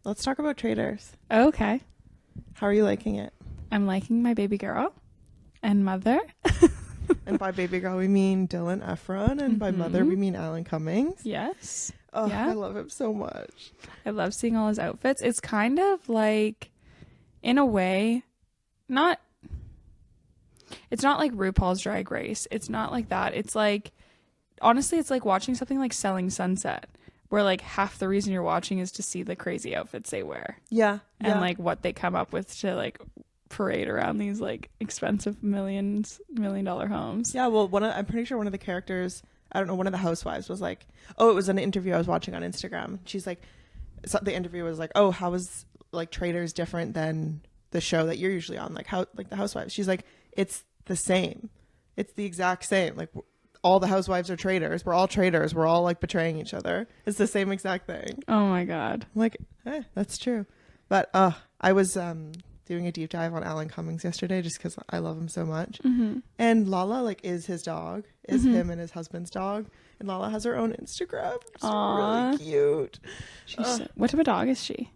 Let's talk about Traitors. Okay. How are you liking it? I'm liking my baby girl and mother. And by baby girl, we mean Dylan Efron. And by mother, we mean Alan Cummings. Yes. Oh, Yeah. I love him so much. I love seeing all his outfits. It's kind of like, in a way, it's not like RuPaul's Drag Race. It's not like that. It's like, honestly, it's like watching something like Selling Sunset, where like half the reason you're watching is to see the crazy outfits they wear. Yeah. And like what they come up with to like parade around these like expensive $1 million homes. Yeah, well, I'm pretty sure one of the characters, I don't know, one of the housewives was like, oh, it was an interview I was watching on Instagram. She's like, so the interview was like, oh, how is like Traitors different than the show that you're usually on? Like how, like the housewives. She's like, it's the same. It's the exact same. Like all the housewives are traitors. We're all traitors. We're all like betraying each other. It's the same exact thing. Oh my God. I'm like, that's true. But I was doing a deep dive on Alan Cummings yesterday just because I love him so much. Mm-hmm. And Lala like is his dog, is him and his husband's dog. And Lala has her own Instagram. It's really cute. What type of dog is she?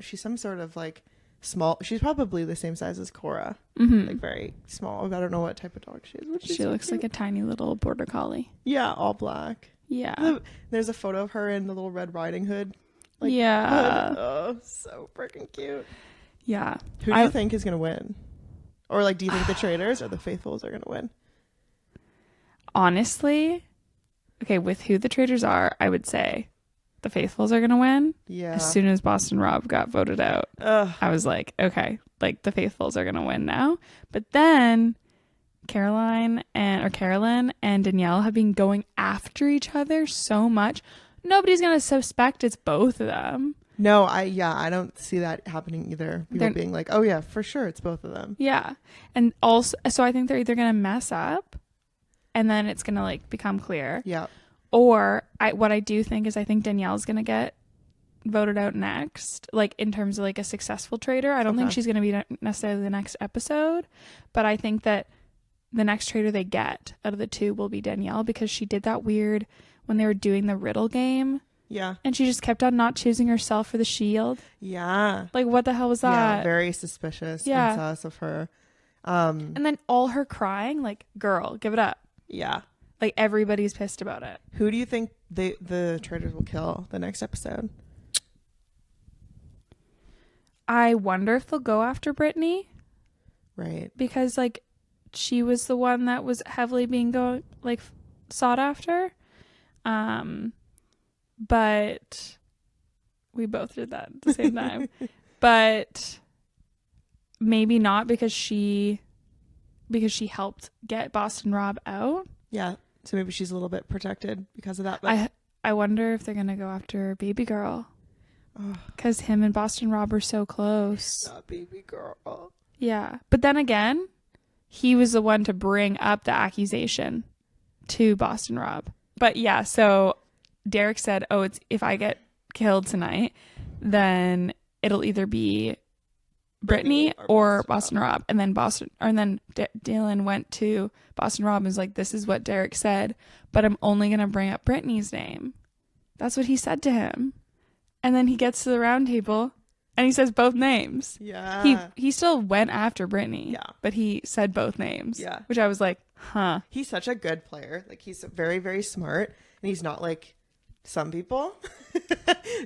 She's some sort of like small, she's probably the same size as Cora. Like very small. I don't know what type of dog she is. But She looks like a tiny little border collie. Yeah, all black. Yeah. There's a photo of her in the little Red Riding Hood. Like, yeah. hood. Oh, so freaking cute. Yeah. Who do you think is going to win? Or like, do you think the Traitors or the Faithfuls are going to win? Honestly, okay, with who the Traitors are, I would say the Faithfuls are going to win. Yeah. As soon as Boston Rob got voted out, I was like, okay, like the Faithfuls are going to win now. But then Carolyn and Danielle have been going after each other so much. Nobody's going to suspect it's both of them. No, I don't see that happening either. People being like, oh yeah, for sure, it's both of them. Yeah. And also, so I think they're either going to mess up and then it's going to like become clear. Yeah. Or what I do think is I think Danielle's going to get voted out next, like in terms of like a successful traitor. I don't think she's going to be necessarily the next episode, but I think that the next traitor they get out of the two will be Danielle because she did that weird when they were doing the riddle game. Yeah. And she just kept on not choosing herself for the shield. Yeah. Like, what the hell was that? Yeah, very suspicious and sus of her. And then all her crying, like, girl, give it up. Yeah. Like, everybody's pissed about it. Who do you think the Traitors will kill the next episode? I wonder if they'll go after Brittany. Right. Because, like, she was the one that was heavily being sought after. But we both did that at the same time. But maybe not because she helped get Boston Rob out. Yeah. So maybe she's a little bit protected because of that. But I wonder if they're going to go after baby girl. Because him and Boston Rob are so close. Not baby girl. Yeah. But then again, he was the one to bring up the accusation to Boston Rob. But yeah, so Derek said, oh, it's if I get killed tonight, then it'll either be Brittany or Boston Rob. And then Dylan went to Boston Rob and was like, this is what Derek said, but I'm only going to bring up Brittany's name. That's what he said to him. And then he gets to the round table and he says both names. Yeah. He still went after Brittany. Yeah. But he said both names. Yeah. Which I was like, huh. He's such a good player. Like, he's very, very smart. And he's not like some people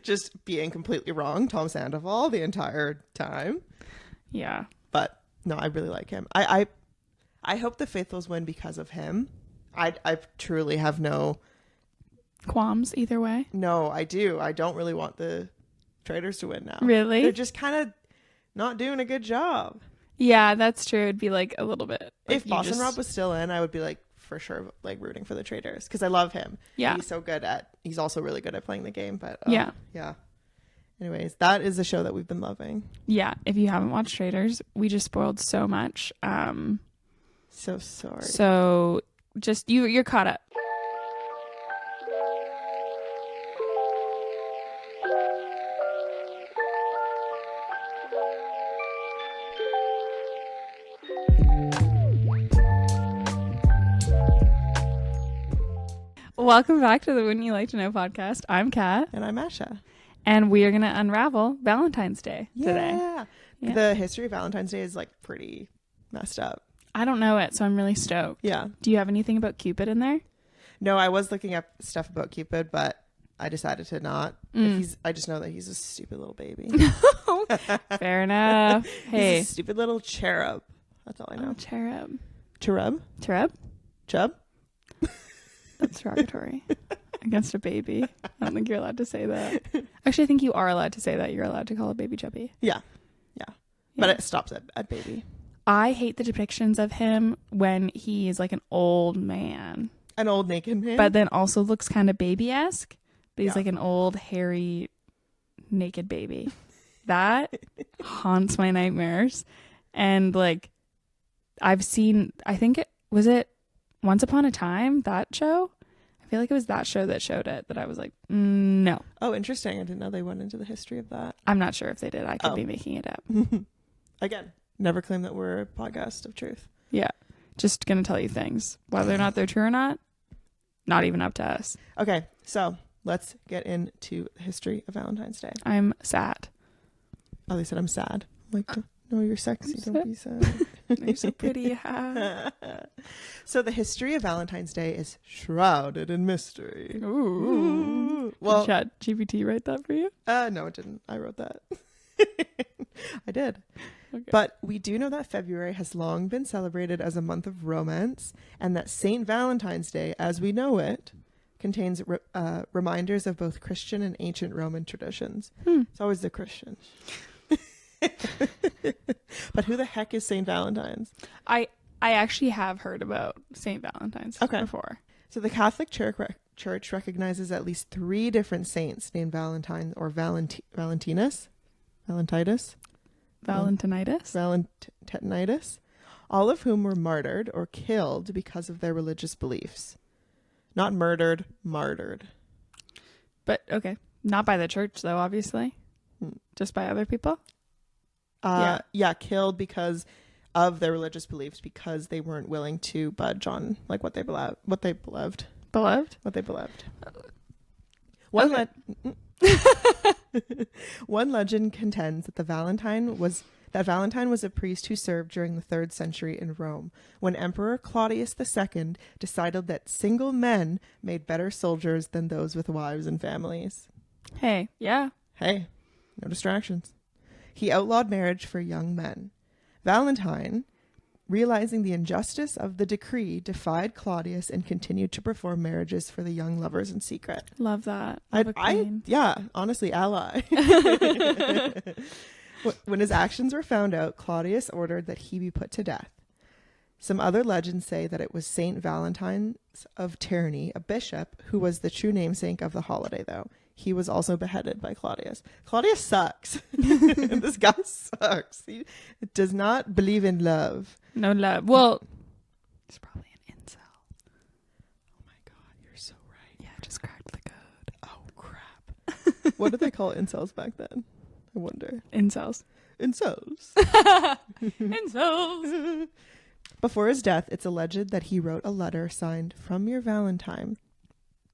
just being completely wrong. Tom Sandoval the entire time. Yeah. But no, I really like him. I hope the Faithfuls win because of him. I truly have no qualms either way. No, I do. I don't really want the Traitors to win now. Really? They're just kind of not doing a good job. Yeah, that's true. It'd be like a little bit. Like if Boston Rob was still in, I would be like for sure like rooting for the Traitors because I love him. Yeah. He's also really good at playing the game. But yeah. Anyways, that is the show that we've been loving. Yeah. If you haven't watched Traitors, we just spoiled so much. So sorry. So just you're caught up. Welcome back to the Wouldn't You Like to Know podcast. I'm Kat. And I'm Asha. And we are going to unravel Valentine's Day today. Yeah. The history of Valentine's Day is like pretty messed up. I don't know it, so I'm really stoked. Yeah. Do you have anything about Cupid in there? No, I was looking up stuff about Cupid, but I decided to not. I just know that he's a stupid little baby. Fair enough. Hey. He's a stupid little cherub. That's all I know. Oh, cherub. Cherub? Cherub? Chub? That's derogatory. Against a baby. I don't think you're allowed to say that. Actually, I think you are allowed to say that. You're allowed to call a baby chubby. Yeah. But it stops at baby. I hate the depictions of him when he is like an old man. An old naked man? But then also looks kind of baby-esque. But he's Yeah. like an old, hairy, naked baby. That haunts my nightmares. And like, I've seen, I think was it Once Upon a Time, that show? I feel like it was that show that showed it, that I was like, no. Oh, interesting. I didn't know they went into the history of that. I'm not sure if they did. I could be making it up. Again, never claim that we're a podcast of truth. Yeah. Just going to tell you things. Whether or not they're true or not even up to us. Okay, so let's get into the history of Valentine's Day. I'm sad. Oh, they said I'm sad. I'm like, no, you're sexy. Don't be sad. You're so pretty. So the history of Valentine's Day is shrouded in mystery. Ooh. Well, did ChatGPT write that for you? no, it didn't. I wrote that. I did. Okay. But we do know that February has long been celebrated as a month of romance, and that St. Valentine's Day, as we know it, contains reminders of both Christian and ancient Roman traditions. It's always the Christians. But who the heck is St. Valentine's? I actually have heard about St. Valentine's before. So the Catholic Church recognizes at least 3 different saints named Valentine or Valentinius, all of whom were martyred or killed because of their religious beliefs. Not murdered, martyred. But okay, not by the church though, obviously. Just by other people? Killed because of their religious beliefs, because they weren't willing to budge on like what they believed. One legend contends that Valentine was a priest who served during the 3rd century in Rome, when Emperor Claudius II decided that single men made better soldiers than those with wives and families. Hey, no distractions. He outlawed marriage for young men. Valentine, realizing the injustice of the decree, defied Claudius and continued to perform marriages for the young lovers in secret. Love that. Honestly, ally. When his actions were found out, Claudius ordered that he be put to death. Some other legends say that it was Saint Valentine of Terni, a bishop, who was the true namesake of the holiday, though. He was also beheaded by Claudius. Claudius sucks. This guy sucks. He does not believe in love. No love. Well, he's probably an incel. Oh my God, you're so right. Yeah, just cracked the code. Oh, crap. What did they call incels back then? I wonder. Incels. Incels. Incels. Before his death, it's alleged that he wrote a letter signed "From Your Valentine"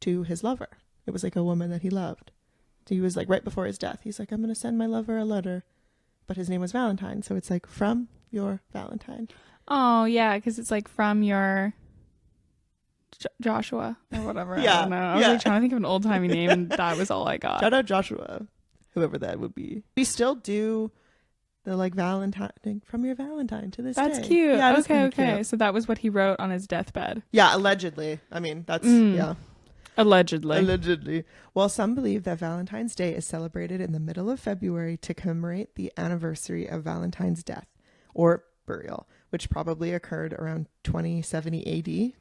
to his lover. It was like a woman that he loved. So he was like, right before his death, he's like, I'm going to send my lover a letter. But his name was Valentine. So it's like, from your Valentine. Oh, yeah. Because it's like from your Joshua or whatever. Yeah. I don't know. I was like trying to think of an old timey name, and that was all I got. Shout out Joshua, whoever that would be. We still do the like Valentine thing, from your Valentine to this day. That's cute. Yeah, okay. cute. So that was what he wrote on his deathbed. Yeah, allegedly. I mean, that's, yeah. Allegedly. Well, some believe that Valentine's Day is celebrated in the middle of February to commemorate the anniversary of Valentine's death or burial, which probably occurred around 2070 AD.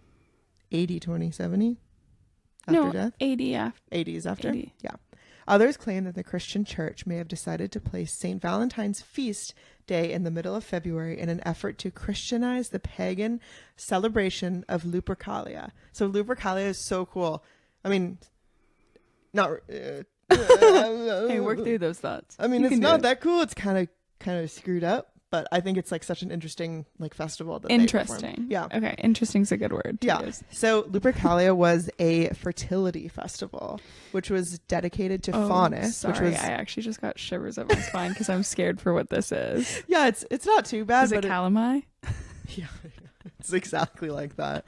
2070? After death? 80 after. 80s after? 80. Yeah. Others claim that the Christian church may have decided to place St. Valentine's feast day in the middle of February in an effort to Christianize the pagan celebration of Lupercalia. So Lupercalia is so cool. I mean, not... Hey, work through those thoughts. I mean, it's not that cool. It's kind of screwed up, but I think it's like such an interesting like festival that they perform. Interesting. Yeah. Okay. Interesting's a good word to Yeah. use. So Lupercalia was a fertility festival, which was dedicated to Faunus, Sorry, which was I actually just got shivers up my spine because I'm scared for what this is. yeah, it's not too bad. Is it but calamai? yeah, it's exactly like that.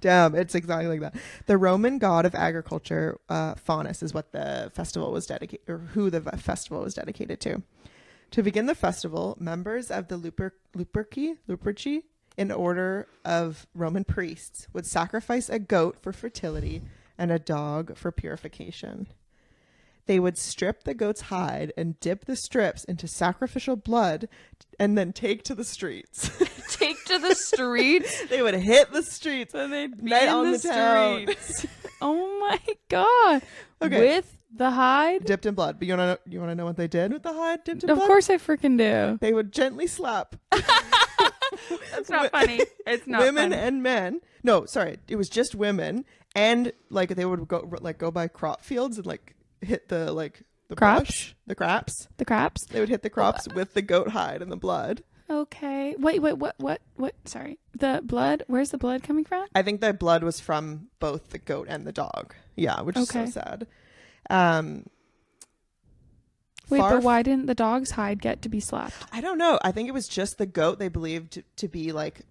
Damn, it's exactly like that. The Roman god of agriculture, Faunus, is what the festival was dedicated, or who the festival was dedicated to. To begin the festival, members of the Luperci, in order of Roman priests, would sacrifice a goat for fertility and a dog for purification. They would strip the goat's hide and dip the strips into sacrificial blood and then take to the streets. Take to the streets? They would hit the streets And they'd be night in on the the town. streets. Oh my God. Okay. With the hide? Dipped in blood. But you wanna know what they did with the hide dipped in Of blood? course I freaking do. They would gently slap That's not funny. It's not women funny. and men. No, sorry, it was just women, and like they would go by crop fields and like hit the Crops? brush, the crops. The craps? They would hit the crops with the goat hide and the blood. Okay. Wait, what? Sorry. The blood? Where's the blood coming from? I think the blood was from both the goat and the dog. Yeah, which is so Okay. sad. Wait, but why didn't the dog's hide get to be slapped? I don't know. I think it was just the goat they believed to be like,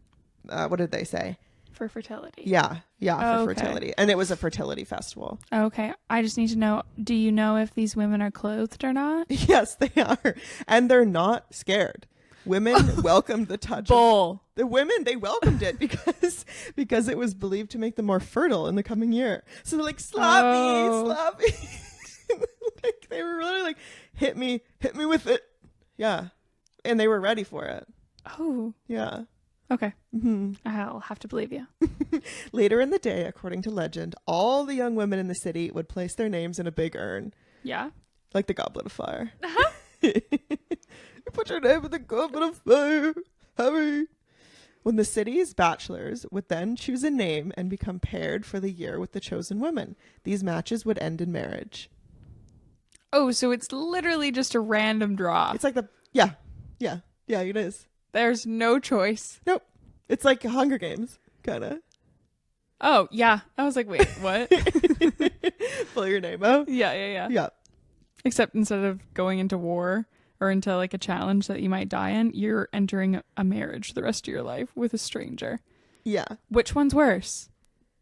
what did they say? For fertility. Yeah, Oh, for okay. fertility. And it was a fertility festival. Okay. I just need to know, do you know if these women are clothed or not? Yes, they are. And they're not scared. Women welcomed the touch. Bull. The women, they welcomed it because it was believed to make them more fertile in the coming year. So they're like, slap me. Like, they were really like, hit me with it. Yeah. And they were ready for it. Oh. Yeah. Okay. Mm-hmm. I'll have to believe you. Later in the day, according to legend, all the young women in the city would place their names in a big urn, Yeah. like the Goblet of Fire. You put your name in the Goblet of Fire, Harry. When the city's bachelors would then choose a name and become paired for the year with the chosen woman, these matches would end in marriage. Oh, so it's literally just a random draw. It's like yeah, it is. There's no choice. Nope. It's like Hunger Games, kind of. Oh, yeah. I was like, wait, what? Pull your name out. Yeah. Yeah. Except instead of going into war or into like a challenge that you might die in, you're entering a marriage the rest of your life with a stranger. Yeah. Which one's worse?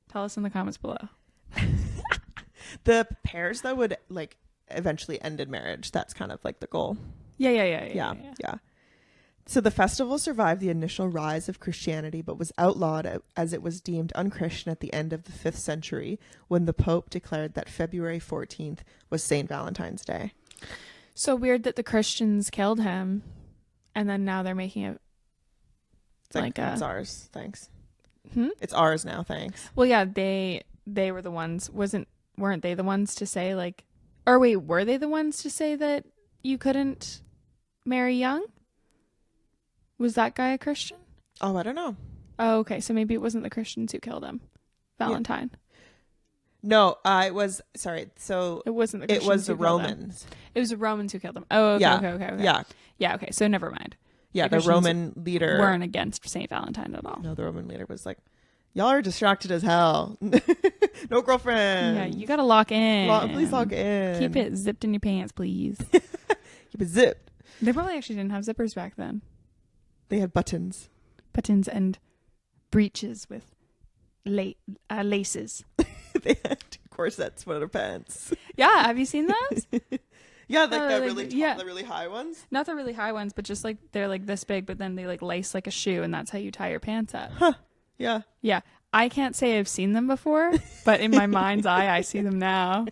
Tell us in the comments below. The pairs that would like eventually end in marriage. That's kind of like the goal. Yeah. So the festival survived the initial rise of Christianity, but was outlawed as it was deemed unchristian at the end of the 5th century when the Pope declared that February 14th was St. Valentine's Day. So weird that the Christians killed him, and then now they're making it It's like it's ours, thanks. Hmm? It's ours now, thanks. Well, yeah, they were the ones. Weren't they the ones to say like, or wait, were they the ones to say that you couldn't marry young? Was that guy a Christian? Oh, I don't know. Oh, okay. So maybe it wasn't the Christians who killed him. Valentine. No, it was, sorry. So It wasn't the Christians. it was the who killed him. Romans. It was the Romans who killed him. Oh, okay, Yeah. okay. Yeah. Yeah, okay. So never mind. Yeah, The the Christians Roman leader. Weren't against St. Valentine at all. No, the Roman leader was like, y'all are distracted as hell. No girlfriend. Yeah, you gotta lock in. Please lock in. Keep it zipped in your pants, please. Keep it zipped. They probably actually didn't have zippers back then. They had buttons. Buttons and breeches with laces. They had corsets for their pants. Yeah, have you seen those? Yeah, like the like, really tall, yeah. the really high ones. Not the really high ones, but just like they're like this big, but then they like lace like a shoe, and that's how you tie your pants up. Huh. Yeah. Yeah. I can't say I've seen them before, but in my mind's eye, I see them now.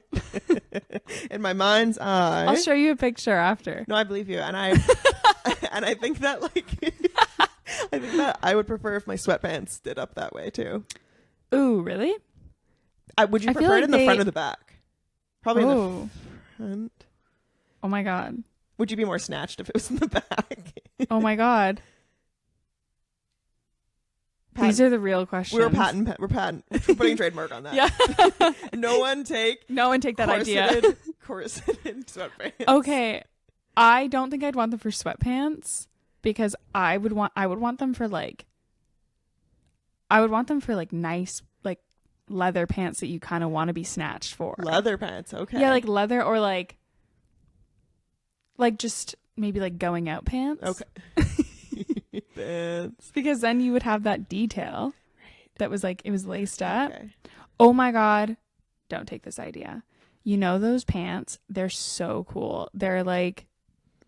In my mind's eye. I'll show you a picture after. No, I believe you, and I and I think that I think that I would prefer if my sweatpants did up that way too. Ooh, really? Would you I feel prefer it like in the front or the back? Probably in Ooh. the front. Oh my god. Would you be more snatched if it was in the back? Oh my god. These are the real questions. We're putting trademark on that. Yeah. No one take that idea. corseted sweatpants. Okay. I don't think I'd want them for sweatpants because I would want them for like nice like leather pants that you kind of want to be snatched for. Leather pants, okay. Yeah, like leather or like just maybe like going out pants. Okay. Pants. Because then you would have that detail that was like it was laced up. Okay. Oh my God. Don't take this idea. You know those pants? They're so cool. They're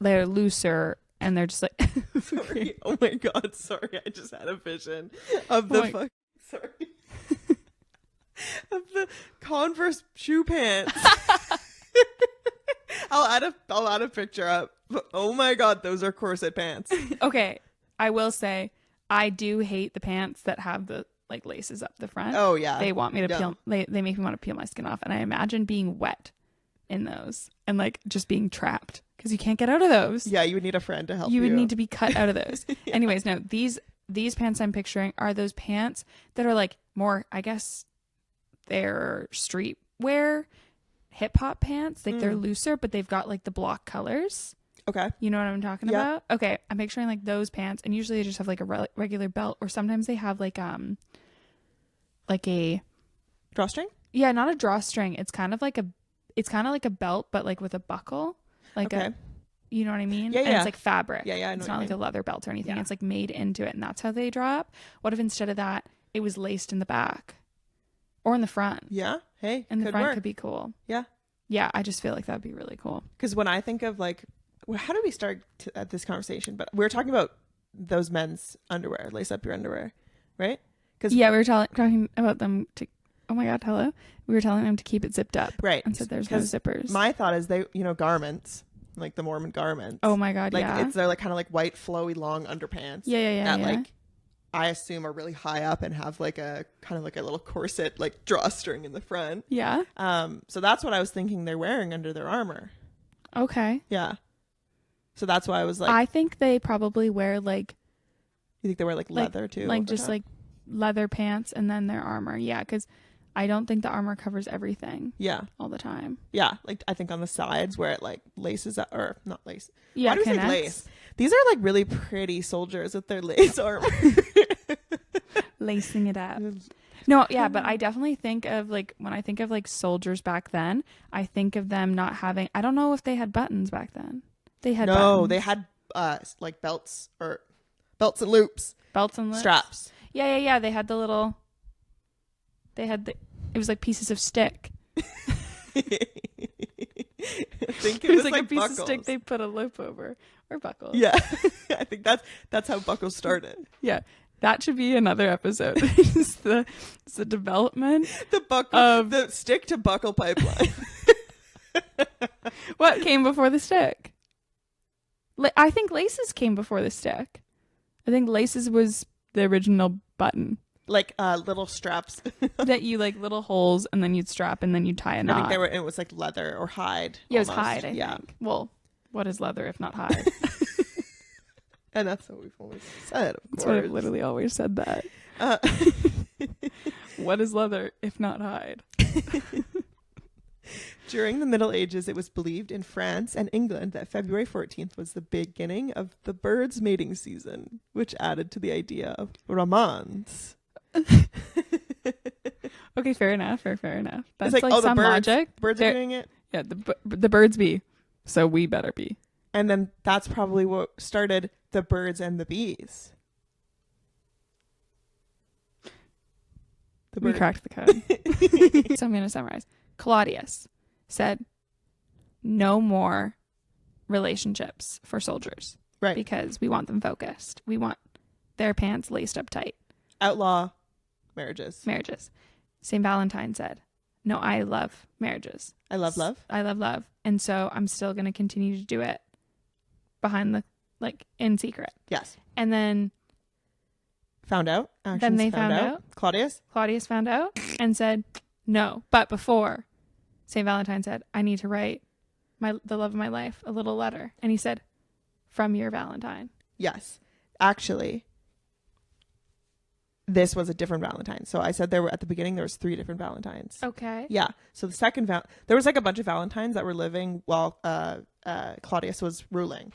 looser and they're just like Sorry. Oh my God. Sorry. I just had a vision of the sorry. Of the Converse shoe pants. I'll add a picture up. Oh my God, those are corset pants. Okay, I will say I do hate the pants that have the like laces up the front. Oh yeah. They want me to peel they make me want to peel my skin off, and I imagine being wet in those and like just being trapped because you can't get out of those. Yeah, you would need a friend to help you. You would need to be cut out of those. Yeah. Anyways, no, these pants I'm picturing are those pants that are like more, I guess they're streetwear hip hop pants. Like they're looser, but they've got like the block colors. Okay. You know what I'm talking about? Okay. I'm picturing like those pants, and usually they just have like a regular belt, or sometimes they have like a drawstring. Yeah, not a drawstring. It's kind of like a belt, but like with a buckle, like you know what I mean? Yeah, and it's like fabric. Yeah, I know. It's not like a leather belt or anything. Yeah. It's like made into it, and that's how they draw up. What if instead of that, it was laced in the back or in the front? Yeah. Hey, and the could front work. could be cool. Yeah. Yeah, I just feel like that'd be really cool. Because when I think of like, how did we start at this conversation? But we were talking about those men's underwear, lace up your underwear, right? Because yeah, we were talking about them to. Oh my God, hello. We were telling them to keep it zipped up, right? And said there's no zippers. My thought is garments, like the Mormon garments. Oh my God, like yeah. they're like kind of like white flowy long underpants. Yeah. That like I assume are really high up and have like a kind of like a little corset like drawstring in the front. Yeah. So that's what I was thinking they're wearing under their armor. Okay. Yeah. So that's why I was like, I think they probably wear like. You think they wear like leather too? Like just like leather pants and then their armor. Yeah, because I don't think the armor covers everything. Yeah. All the time. Yeah, like I think on the sides where it like laces up, or not lace. Yeah, why do we say lace? These are like really pretty soldiers with their lace armor. Lacing it up. No, yeah, but I definitely think of like, when I think of like soldiers back then, I think of them not having, I don't know if they had buttons back then. They had buttons. They had like belts and loops. Belts and loops. Straps. Yeah. They had it was like pieces of stick. I think it was like a piece buckles. of stick they put a loop over, or buckles. Yeah. I think that's how buckles started. Yeah. That should be another episode. It's the development. The stick to buckle pipeline. What came before the stick? I think laces came before the stick. I think laces was the original button. Like little straps. That you like little holes, and then you'd strap, and then you'd tie a knot. I think it was like leather or hide. Yeah, almost. It was hide, I think. Well, what is leather if not hide? And that's what we've always said, of That's course. what I've literally always said that. What is leather if not hide? During the Middle Ages, it was believed in France and England that February 14th was the beginning of the birds' mating season, which added to the idea of romance. Okay, fair enough. Fair enough. That's it's like the some birds, logic. Birds are doing it. Yeah, the birds be, so we better be. And then that's probably what started the birds and the bees. We cracked the code. So I'm going to summarize. Claudius said no more relationships for soldiers. Right. Because we want them focused. We want their pants laced up tight. Outlaw marriages. St. Valentine said, no, I love marriages. I love love. And so I'm still going to continue to do it in secret. Yes. And then found out. Then they found out. Claudius found out and said no. But before, St. Valentine said, I need to write the love of my life a little letter. And he said, from your Valentine. Yes. Actually, this was a different Valentine. So I said at the beginning there was 3 different Valentines. Okay. Yeah. So the second there was like a bunch of Valentines that were living while Claudius was ruling.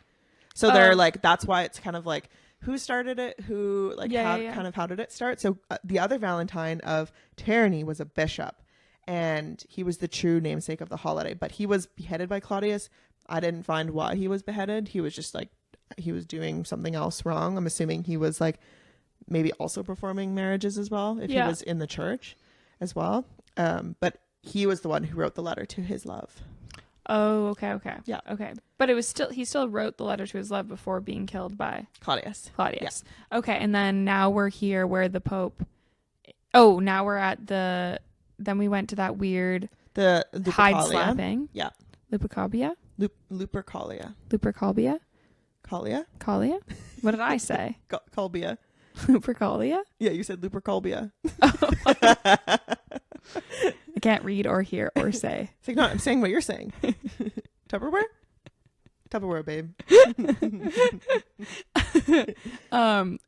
So they're like, that's why it's kind of like, who started it? Who like how did it start? So the other Valentine of Tyranny was a bishop, and he was the true namesake of the holiday. But he was beheaded by Claudius. I didn't find why he was beheaded. He was just like, he was doing something else wrong. I'm assuming he was like maybe also performing marriages as well, if he was in the church as well. But he was the one who wrote the letter to his love. Oh, okay. Yeah. Okay. But it was he still wrote the letter to his love before being killed by Claudius. Yeah. Okay. And then now we're here where the Pope, now we're at then we went to that weird the hide slapping. Yeah. Lupercalia? Lupercalia. Lupercalia? Calia? Calia? What did I say? Colbia. Lupercalia? Yeah, you said Lupercalbia. I can't read or hear or say. It's like, no, I'm saying what you're saying. Tupperware? Tupperware, babe.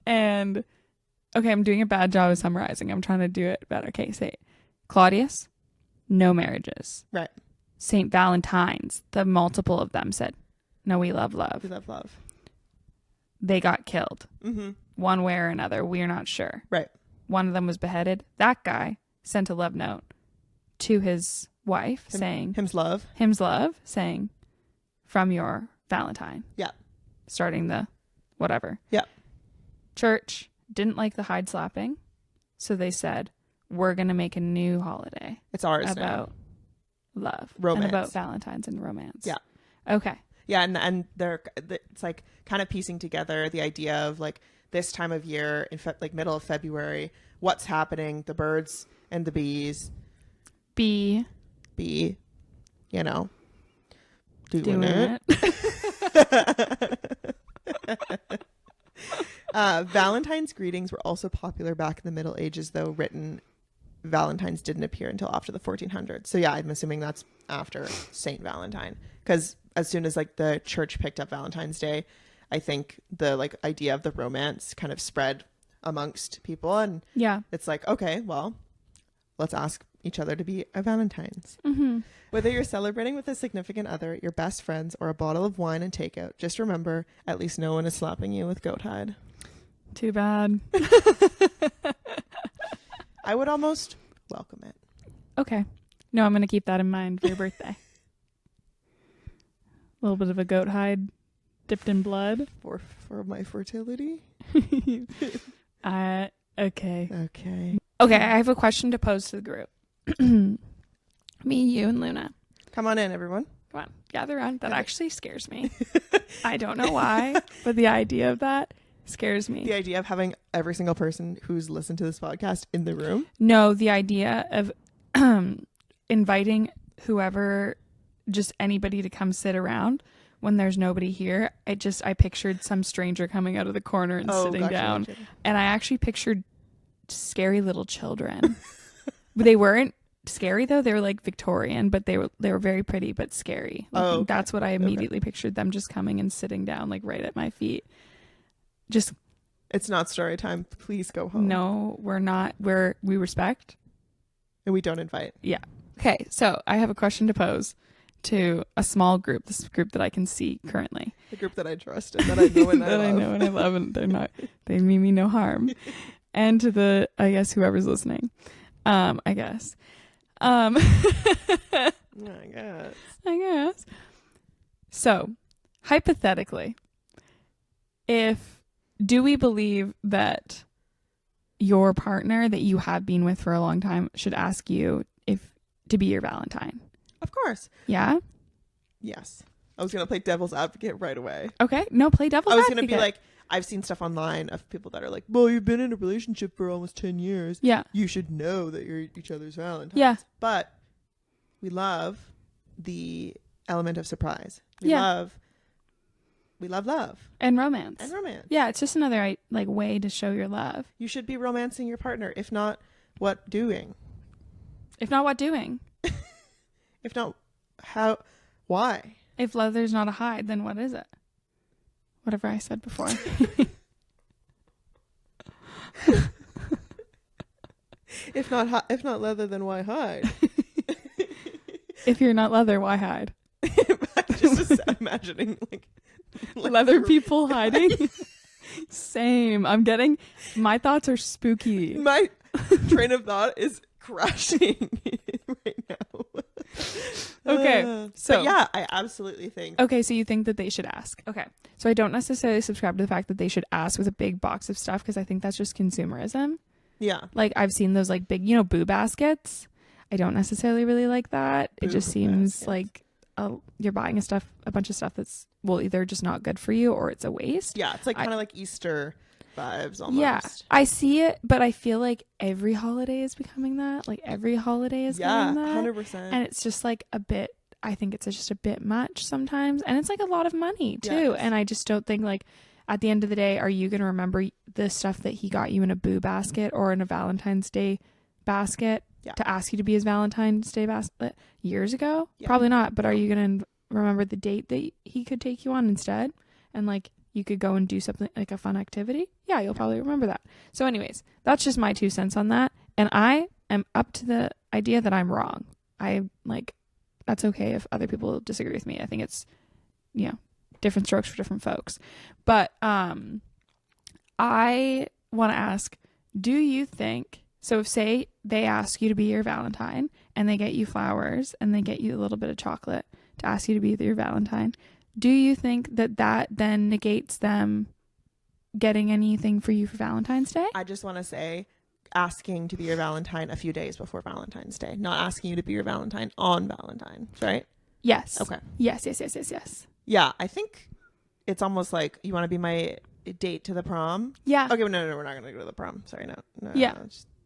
And okay, I'm doing a bad job of summarizing. I'm trying to do it better. Okay, say Claudius, no marriages. Right. Saint Valentines, the multiple of them said, no, we love love. We love love. They got killed. Mm-hmm. One way or another. We're not sure. Right. One of them was beheaded. That guy sent a love note to his wife saying, Him's love, saying, from your Valentine. Yeah. Starting the whatever. Yeah. Church didn't like the hide slapping. So they said, we're going to make a new holiday. It's ours about love. Romance. And about Valentines and romance. Yeah. Okay. Yeah. And it's like kind of piecing together the idea of like this time of year, like middle of February, what's happening, the birds and the bees. Be, you know, doing it. Valentine's greetings were also popular back in the Middle Ages, though written Valentines didn't appear until after the 1400s. So yeah, I'm assuming that's after Saint Valentine, because as soon as like the church picked up Valentine's Day, I think the like idea of the romance kind of spread amongst people, and it's like, okay, well, let's ask each other to be a Valentine's. Mm-hmm. Whether you're celebrating with a significant other, your best friends, or a bottle of wine and takeout, just remember, at least no one is slapping you with goat hide. Too bad. I would almost welcome it. Okay. No, I'm going to keep that in mind for your birthday. A little bit of a goat hide dipped in blood. For my fertility? Okay. Okay. Okay, I have a question to pose to the group. Me, you, and Luna. Come on in, everyone. Come on, gather around. That actually scares me. I don't know why, but the idea of that scares me. The idea of having every single person who's listened to this podcast in the room? No, the idea of inviting whoever, just anybody to come sit around when there's nobody here. I pictured some stranger coming out of the corner and sitting down. Gotcha. And I actually pictured scary little children. They weren't scary though. They were like Victorian, but they were very pretty but scary. Like, okay. That's what I immediately pictured, them just coming and sitting down like right at my feet. Just, it's not story time. Please go home. No, we're not. We respect and we don't invite. Yeah. Okay, so I have a question to pose to a small group, this group that I can see currently. The group that I trust and that I know and that I know and I love, and they mean me no harm. And to I guess whoever's listening. I guess. I guess. So, hypothetically, do we believe that your partner that you have been with for a long time should ask you to be your Valentine? Of course. Yeah? Yes. I was going to play devil's advocate right away. Okay. No, play devil's advocate. I was going to be like, I've seen stuff online of people that are like, well, you've been in a relationship for almost 10 years. Yeah. You should know that you're each other's Valentines. Yeah. But we love the element of surprise. We love love. And romance. Yeah. It's just another like way to show your love. You should be romancing your partner. If not, what doing? If not, what doing? If not, how? Why? If leather's not a hide, then what is it? Whatever I said before. If not leather, then why hide? If you're not leather, why hide? Just imagining like Leather people hiding. Same. My thoughts are spooky. My train of thought is crashing right now. Okay. So but yeah, I absolutely think. Okay, so you think that they should ask. Okay. So I don't necessarily subscribe to the fact that they should ask with a big box of stuff, because I think that's just consumerism. Yeah. Like, I've seen those like big, boo baskets. I don't necessarily really like that. It just seems like you're buying a bunch of stuff that's either just not good for you, or it's a waste. Yeah, it's like kind of like Easter vibes almost. Yeah, I see it, but I feel like every holiday is becoming that. Like, every holiday is becoming that. 100%. And it's just like I think it's just a bit much sometimes. And it's like a lot of money too. Yes. And I just don't think, like, at the end of the day, are you going to remember the stuff that he got you in a boo basket or in a Valentine's Day basket to ask you to be his Valentine's Day basket years ago? Yeah. Probably not. But are you going to remember the date that he could take you on instead? And like, you could go and do something like a fun activity. Yeah, you'll probably remember that. So anyways, that's just my 2 cents on that. And I am up to the idea that I'm wrong. That's okay if other people disagree with me. I think it's, different strokes for different folks. But I want to ask, do you think, so if, say, they ask you to be your Valentine and they get you flowers and they get you a little bit of chocolate to ask you to be your Valentine, do you think that then negates them getting anything for you for Valentine's Day? I just want to say, asking to be your Valentine a few days before Valentine's Day, not asking you to be your Valentine on Valentine's, right? Yes. Okay. Yes. Yeah, I think it's almost like, you want to be my date to the prom? Yeah. Okay, no, we're not going to go to the prom. Sorry, no. Yeah.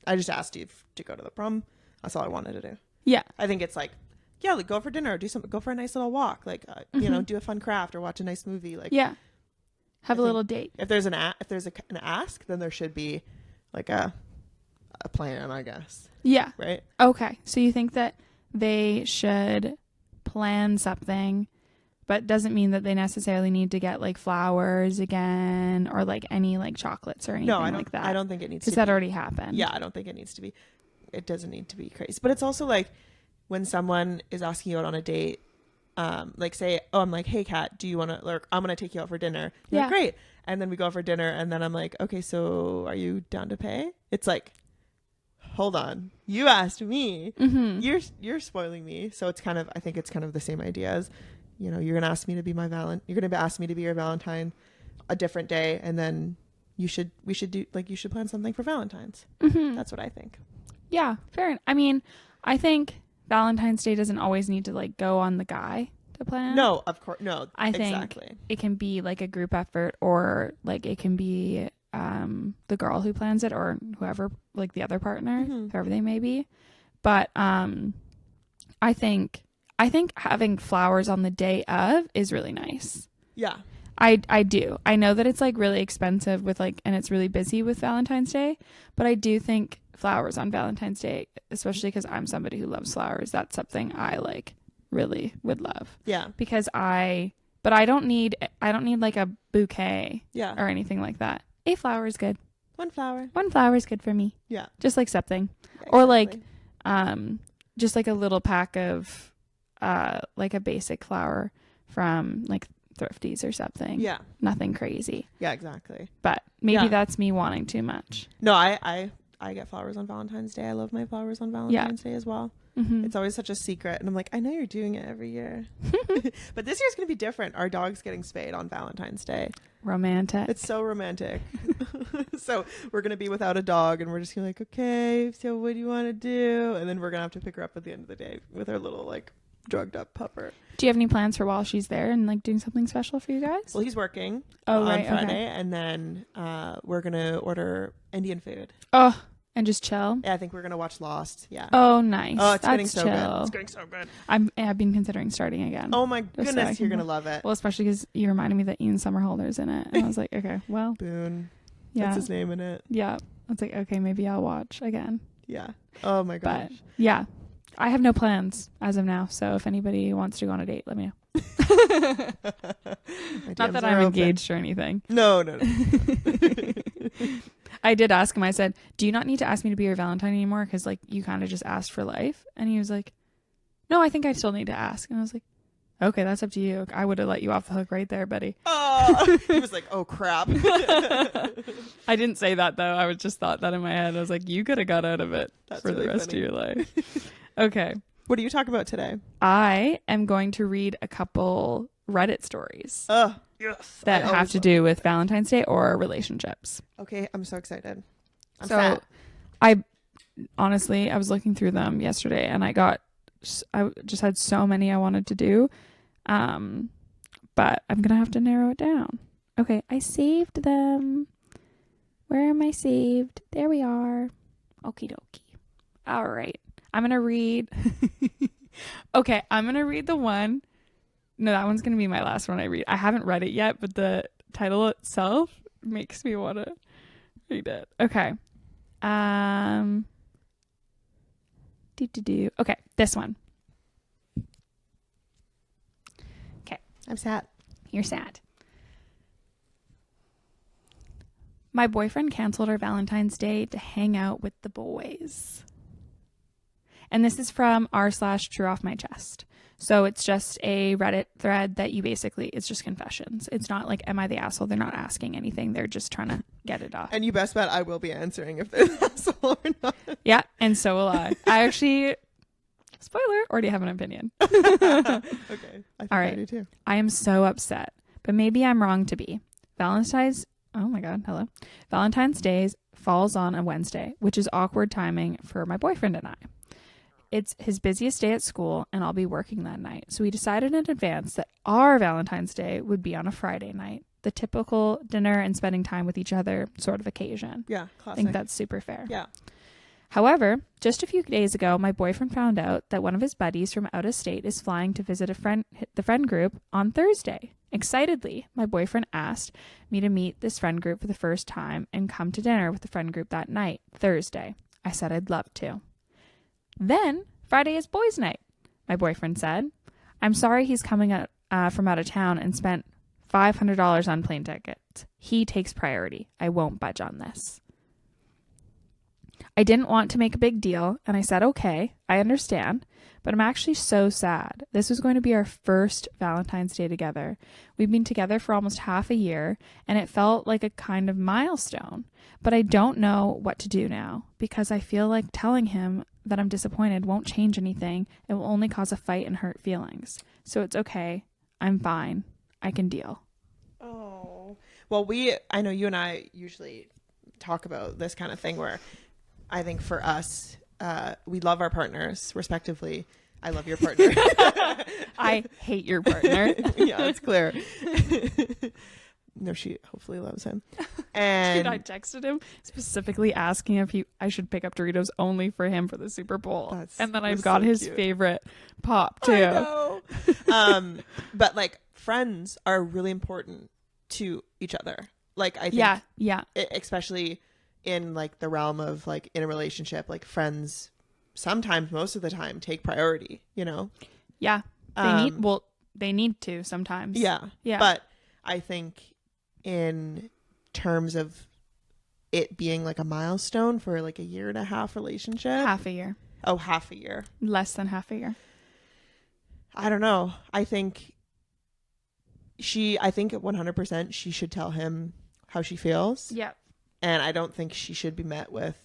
I just asked you to go to the prom. That's all I wanted to do. Yeah. I think it's like, yeah, like, go for dinner, go for a nice little walk, like, do a fun craft or watch a nice movie. Like, yeah. Have a little date. If there's an ask, then there should be like a plan, I guess. Yeah. Right? Okay. So you think that they should plan something, but doesn't mean that they necessarily need to get like flowers again or like any like chocolates or anything like that. I don't think it needs to, because that already happened. Yeah, I don't think it doesn't need to be crazy. But it's also like, when someone is asking you out on a date, like, say, I'm like, hey, Kat, do you want to, like, I'm going to take you out for dinner. You're like, great. And then we go out for dinner, and then I'm like, okay, so are you down to pay? It's like, hold on, you asked me. Mm-hmm. You're spoiling me. So it's kind of, I think it's kind of the same idea as, you're going to ask me to be you're going to ask me to be your Valentine a different day, and then we should plan something for Valentine's. Mm-hmm. That's what I think. Yeah, fair enough. I mean, I think Valentine's Day doesn't always need to like go on the guy to plan. No, of course. No, I think it can be like a group effort, or like it can be the girl who plans it, or whoever, like the other partner, whoever they may be. But I think having flowers on the day of is really nice. Yeah. I do. I know that it's like really expensive with like, and it's really busy with Valentine's Day, but I do think flowers on Valentine's Day, especially because I'm somebody who loves flowers, that's something I like really would love. Yeah. Because I don't need like a bouquet or anything like that. A flower is good. One flower is good for me. Yeah. Just like something. Yeah, exactly. Or like just like a little pack of like a basic flower from like Thrifties or something. Yeah. Nothing crazy. Yeah, exactly. But maybe that's me wanting too much. No, I get flowers on Valentine's Day. I love my flowers on Valentine's Day as well. Mm-hmm. It's always such a secret. And I'm like, I know you're doing it every year. But this year's going to be different. Our dog's getting spayed on Valentine's Day. Romantic. It's so romantic. So we're going to be without a dog, and we're just going to like, okay, so what do you want to do? And then we're going to have to pick her up at the end of the day with our little like drugged up pupper. Do you have any plans for while she's there and like doing something special for you guys? Well, he's working on Friday, and then we're going to order Indian food. Oh, and just chill? Yeah, I think we're going to watch Lost. Yeah. Oh, nice. Oh, it's getting so good. It's getting so good. I've been considering starting again. Oh my goodness, you're going to love it. Well, especially because you reminded me that Ian Somerhalder's in it. And I was like, okay, well. Boone. Yeah. That's his name in it. Yeah. I was like, okay, maybe I'll watch again. Yeah. Oh my gosh. But yeah, I have no plans as of now. So if anybody wants to go on a date, let me know. Not that I'm engaged or anything. No. I did ask him, I said, do you not need to ask me to be your Valentine anymore? Because like you kind of just asked for life. And he was like, no, I think I still need to ask. And I was like, Okay, that's up to you. I would have let you off the hook right there, buddy. Oh, he was like, oh crap. I didn't say that though. I was just thought that in my head. I was like, you could have got out of it That's for really the rest funny. of your life. Okay. What do you talk about today? I am going to read a couple Reddit stories Yes. that have to do with Valentine's Day or relationships. Okay, I'm so excited. I'm So fat. I honestly, I was looking through them yesterday and I just had so many I wanted to do. But I'm going to have to narrow it down. Okay, I saved them. Where am I saved? There we are. Okie dokie. All right. I'm going to read. Okay, I'm going to read the one. No, that one's going to be my last one I read. I haven't read it yet, but the title itself makes me want to read it. Okay. Okay, this one. Okay. I'm sad. You're sad. My boyfriend canceled our Valentine's Day to hang out with the boys. And this is from r/true off my chest. So it's just a Reddit thread that you basically, it's just confessions. It's not like, am I the asshole? They're not asking anything. They're just trying to get it off. And you best bet I will be answering if they're the asshole or not. Yeah, and so will I. I actually, spoiler, already have an opinion. Okay. I think All I right. do too. I am so upset, but maybe I'm wrong to be. Oh my God, hello. Valentine's Day falls on a Wednesday, which is awkward timing for my boyfriend and I. It's his busiest day at school, and I'll be working that night. So we decided in advance that our Valentine's Day would be on a Friday night, the typical dinner and spending time with each other sort of occasion. Yeah, I classic. think that's super fair. Yeah. However, just a few days ago, my boyfriend found out that one of his buddies from out of state is flying to visit the friend group on Thursday. Excitedly, my boyfriend asked me to meet this friend group for the first time and come to dinner with the friend group that night, Thursday. I said I'd love to. Then, Friday is boys' night, my boyfriend said. I'm sorry he's coming from out of town and spent $500 on plane tickets. He takes priority. I won't budge on this. I didn't want to make a big deal, and I said, okay, I understand, but I'm actually so sad. This was going to be our first Valentine's Day together. We've been together for almost half a year, and it felt like a kind of milestone, but I don't know what to do now, because I feel like telling him that I'm disappointed won't change anything. It will only cause a fight and hurt feelings. So it's okay. I'm fine. I can deal. Oh. Well, I know you and I usually talk about this kind of thing where I think for us, we love our partners respectively. I love your partner. I hate your partner. Yeah, it's clear. No, she hopefully loves him. And Dude, I texted him specifically asking if I should pick up Doritos only for him for the Super Bowl. And then I've got so his cute. favorite pop too. I know. But like friends are really important to each other. Like I think Yeah. Especially in like the realm of like in a relationship, like friends sometimes, most of the time, take priority, you know? Yeah. They need to sometimes. Yeah. Yeah. But I think in terms of it being like a milestone for like a 1.5 year relationship. Half a year. Oh, half a year. Less than half a year. I don't know. I think 100% she should tell him how she feels. Yep. And I don't think she should be met with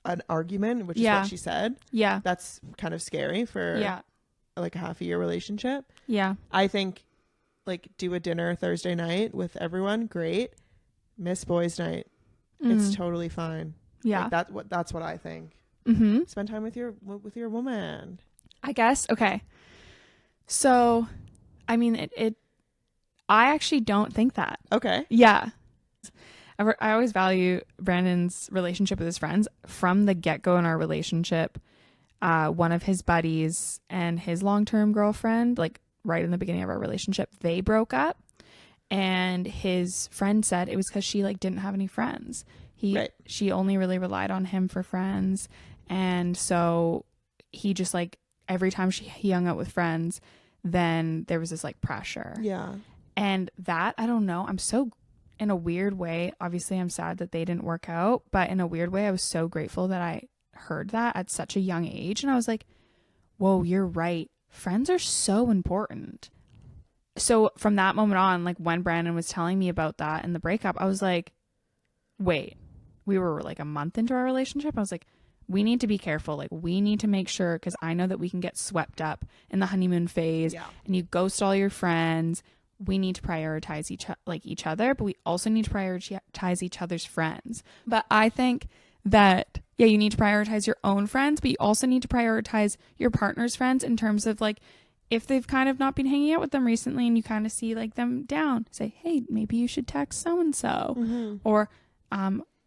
an argument, which is what she said. Yeah. That's kind of scary for like a half a year relationship. Yeah. I think like do a dinner Thursday night with everyone. Great. Miss boys night. It's totally fine. Yeah. Like that's what I think. Mm-hmm. Spend time with your woman. I guess. Okay. So, I mean, I actually don't think that. Okay. Yeah. I always value Brandon's relationship with his friends from the get-go in our relationship. One of his buddies and his long-term girlfriend, like right in the beginning of our relationship, they broke up, and his friend said it was because she like didn't have any friends. She only really relied on him for friends, and so he just like every time he hung out with friends, then there was this like pressure. Yeah. And that, I don't know, I'm so, in a weird way, obviously I'm sad that they didn't work out, but in a weird way, I was so grateful that I heard that at such a young age. And I was like, whoa, you're right. friends are so important. So from that moment on, like when Brandon was telling me about that and the breakup, I was like, wait, we were like a month into our relationship. I was like, we need to be careful. Like we need to make sure, because I know that we can get swept up in the honeymoon phase and you ghost all your friends. We need to prioritize each other, but we also need to prioritize each other's friends. But I think that, yeah, you need to prioritize your own friends, but you also need to prioritize your partner's friends in terms of like, if they've kind of not been hanging out with them recently and you kind of see like them down, say, hey, maybe you should text so-and-so. Or,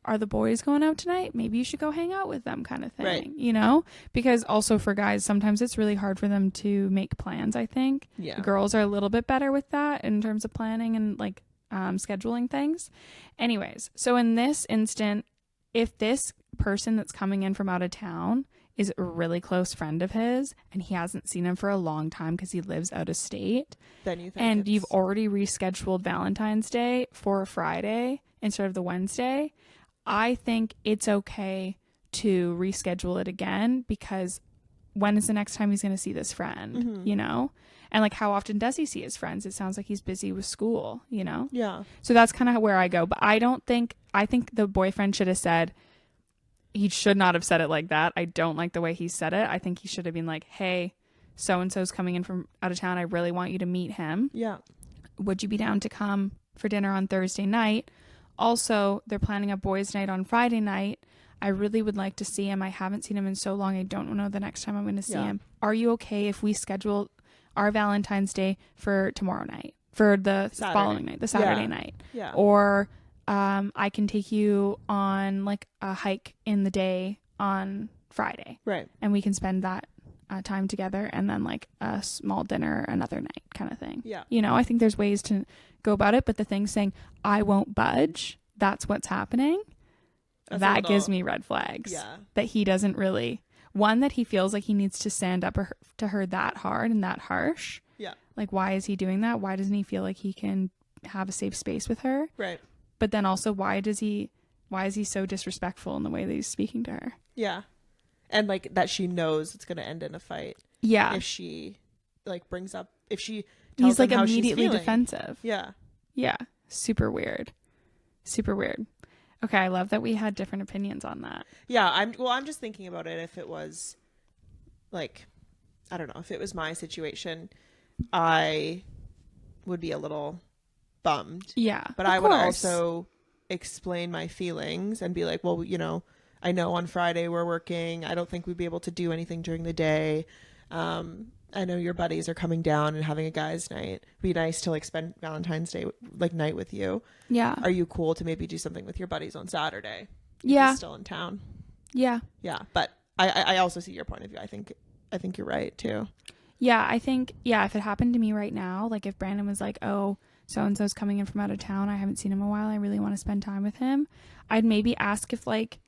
are the boys going out tonight? Maybe you should go hang out with them, kind of thing, right. You know? Because also for guys, sometimes it's really hard for them to make plans, I think. Yeah. Girls are a little bit better with that in terms of planning and like scheduling things. Anyways, so in this instant, if this person that's coming in from out of town is a really close friend of his and he hasn't seen him for a long time because he lives out of state, then you think and you've already rescheduled Valentine's Day for a Friday instead of the Wednesday, I think it's okay to reschedule it again, because when is the next time he's going to see this friend, you know? And like, how often does he see his friends? It sounds like he's busy with school, you know? Yeah. So that's kind of where I go. But I think the boyfriend should have said, he should not have said it like that. I don't like the way he said it. I think he should have been like, hey, so-and-so's coming in from out of town. I really want you to meet him. Yeah. Would you be down to come for dinner on Thursday night? Also, they're planning a boys' night on Friday night. I really would like to see him. I haven't seen him in so long. I don't know the next time I'm going to see him. Are you okay if we schedule our Valentine's Day for tomorrow night, for the following night, the Saturday night? Yeah. Or I can take you on like a hike in the day on Friday. Right. And we can spend that time together, and then like a small dinner another night, kind of thing. Yeah. You know, I think there's ways to go about it, but the thing saying I won't budge, that's what's happening. That gives me red flags. Yeah. That he doesn't really, one, that he feels like he needs to stand up to her that hard and that harsh. Yeah. Like, why is he doing that? Why doesn't he feel like he can have a safe space with her? Right. But then also, why is he so disrespectful in the way that he's speaking to her? Yeah. And like that she knows it's going to end in a fight. Yeah. If she like brings up, if she he's tells him like how immediately she's feeling. defensive. Yeah. Yeah. Super weird. Super weird. Okay. I love that we had different opinions on that. Yeah. I'm just thinking about it. If it was like, I don't know, if it was my situation, I would be a little bummed. Yeah. But I would also explain my feelings and be like, well, you know, I know on Friday we're working. I don't think we'd be able to do anything during the day. I know your buddies are coming down and having a guys' night. It'd be nice to like spend Valentine's Day like night with you. Yeah. Are you cool to maybe do something with your buddies on Saturday? Yeah. He's still in town. Yeah. Yeah. But I also see your point of view. I think you're right too. Yeah. I think, yeah, if it happened to me right now, like if Brandon was like, oh, so-and-so's coming in from out of town, I haven't seen him in a while, I really want to spend time with him, I'd maybe ask if like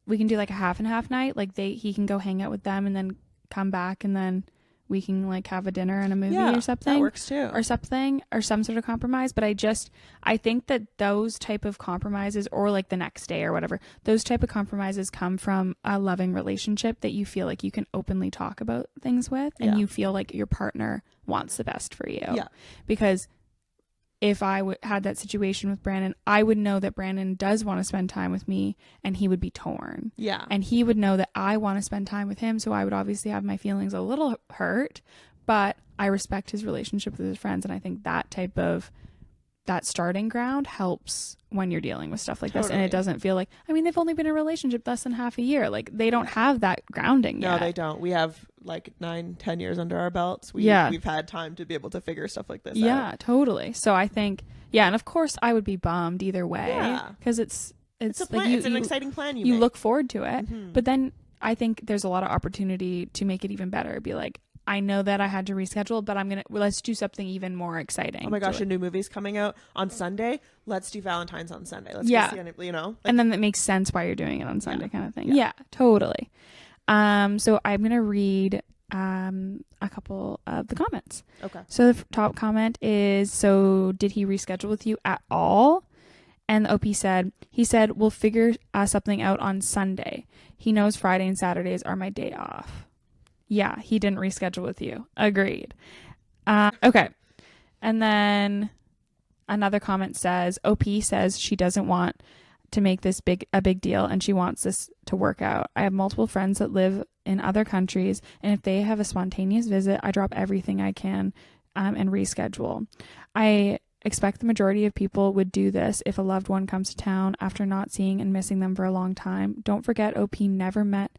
we can do like a half and half night, like he can go hang out with them and then come back, and then we can like have a dinner and a movie or something. That works too. Or something, or some sort of compromise. But I think that those type of compromises, or like the next day or whatever, those type of compromises come from a loving relationship that you feel like you can openly talk about things with, and you feel like your partner wants the best for you. Yeah. Because if I had that situation with Brandon, I would know that Brandon does want to spend time with me, and he would be torn. Yeah. And he would know that I want to spend time with him, so I would obviously have my feelings a little hurt, but I respect his relationship with his friends, and I think that starting ground helps when you're dealing with stuff like this, and it doesn't feel like, I mean, they've only been in a relationship less than half a year. Like, they don't have that grounding yet. No, they don't. We have like 9-10 years under our belts. We've had time to be able to figure stuff like this out. Yeah, totally. So I think, yeah, and of course I would be bummed either way, because it's a plan. like it's an exciting plan you make. make. Look forward to it, but then I think there's a lot of opportunity to make it even better. Be like, I know that I had to reschedule, but let's do something even more exciting. Oh my gosh, a new movie's coming out on Sunday. Let's do Valentine's on Sunday. Let's go see it, you know? Like, and then it makes sense why you're doing it on Sunday, kind of thing. Yeah, totally. So I'm going to read a couple of the comments. Okay. So the top comment is, so did he reschedule with you at all? And the OP said, he said, we'll figure something out on Sunday. He knows Friday and Saturdays are my day off. Yeah, he didn't reschedule with you. Agreed. Okay. And then another comment says, OP says she doesn't want to make this a big deal and she wants this to work out. I have multiple friends that live in other countries, and if they have a spontaneous visit, I drop everything I can and reschedule. I expect the majority of people would do this if a loved one comes to town after not seeing and missing them for a long time. Don't forget, OP never met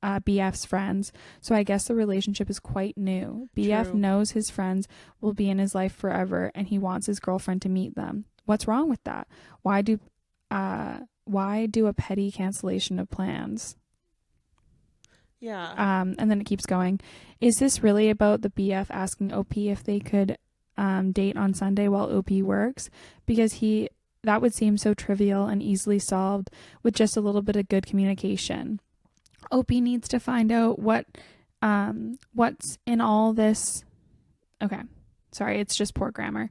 BF's friends, so I guess the relationship is quite new. BF True. knows his friends will be in his life forever, and he wants his girlfriend to meet them. What's wrong with that? Why do a petty cancellation of plans? Yeah. And then it keeps going. Is this really about the BF asking OP if they could date on Sunday while OP works? Because that would seem so trivial and easily solved with just a little bit of good communication. OP needs to find out what's in all this. Okay. Sorry, it's just poor grammar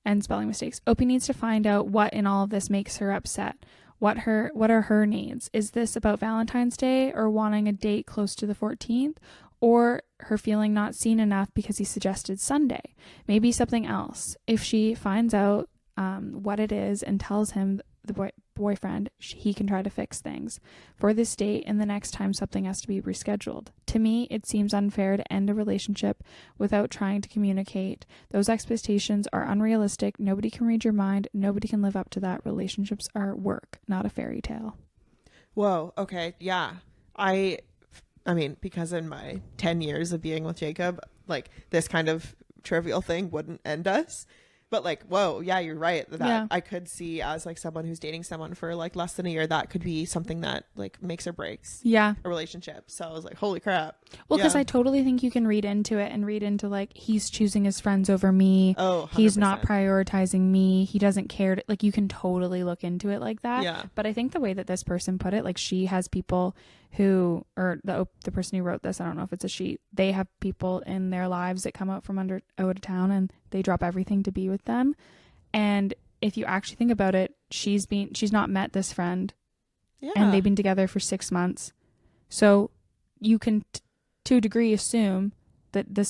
and spelling mistakes. OP needs to find out what in all of this makes her upset. What are her needs? Is this about Valentine's Day or wanting a date close to the 14th? Or her feeling not seen enough because he suggested Sunday? Maybe something else. If she finds out what it is and tells him, the boyfriend, he can try to fix things for this date, and the next time something has to be rescheduled. To me, it seems unfair to end a relationship without trying to communicate. Those expectations are unrealistic. Nobody can read your mind. Nobody can live up to that. Relationships are work, not a fairy tale. Whoa. Okay. Yeah. I mean, because in my 10 years of being with Jacob, like, this kind of trivial thing wouldn't end us. But like, whoa, yeah, you're right. That I could see as like someone who's dating someone for like less than a year, that could be something that like makes or breaks a relationship. So I was like, holy crap. Well, because I totally think you can read into it and read into like, he's choosing his friends over me. Oh, 100%. He's not prioritizing me. He doesn't care. Like, you can totally look into it like that. Yeah. But I think the way that this person put it, like, she has people who, or the person who wrote this, I don't know if it's a she, they have people in their lives that come out of town and they drop everything to be with them. And if you actually think about it, she's not met this friend, and they've been together for 6 months. So you can to a degree assume that the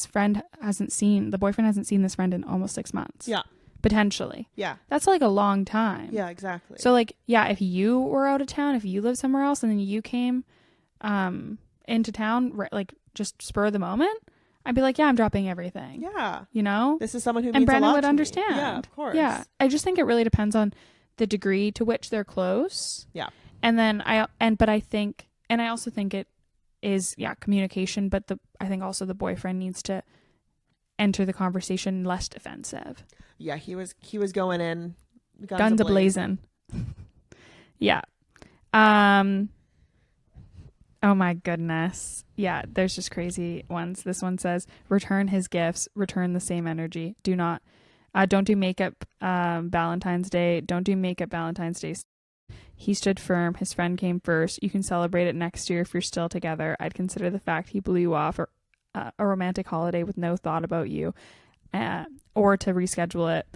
boyfriend hasn't seen this friend in almost 6 months. Yeah. Potentially. Yeah. That's like a long time. Yeah, exactly. So like, yeah, if you were out of town, if you lived somewhere else and then you came into town, like, just spur of the moment, I'd be like, yeah, I'm dropping everything. Yeah. You know? This is someone who means and Brandon a lot would to understand. Me. Yeah, of course. Yeah. I just think it really depends on the degree to which they're close. Yeah. And then I also think it is, communication, but I think also the boyfriend needs to enter the conversation less defensive. Yeah, he was going in guns a-blazing. Yeah. Oh my goodness. Yeah, there's just crazy ones. This one says, return his gifts, return the same energy. Don't do makeup Valentine's Day. Don't do makeup Valentine's Day. He stood firm. His friend came first. You can celebrate it next year if you're still together. I'd consider the fact he blew you off a romantic holiday with no thought about you, or to reschedule it.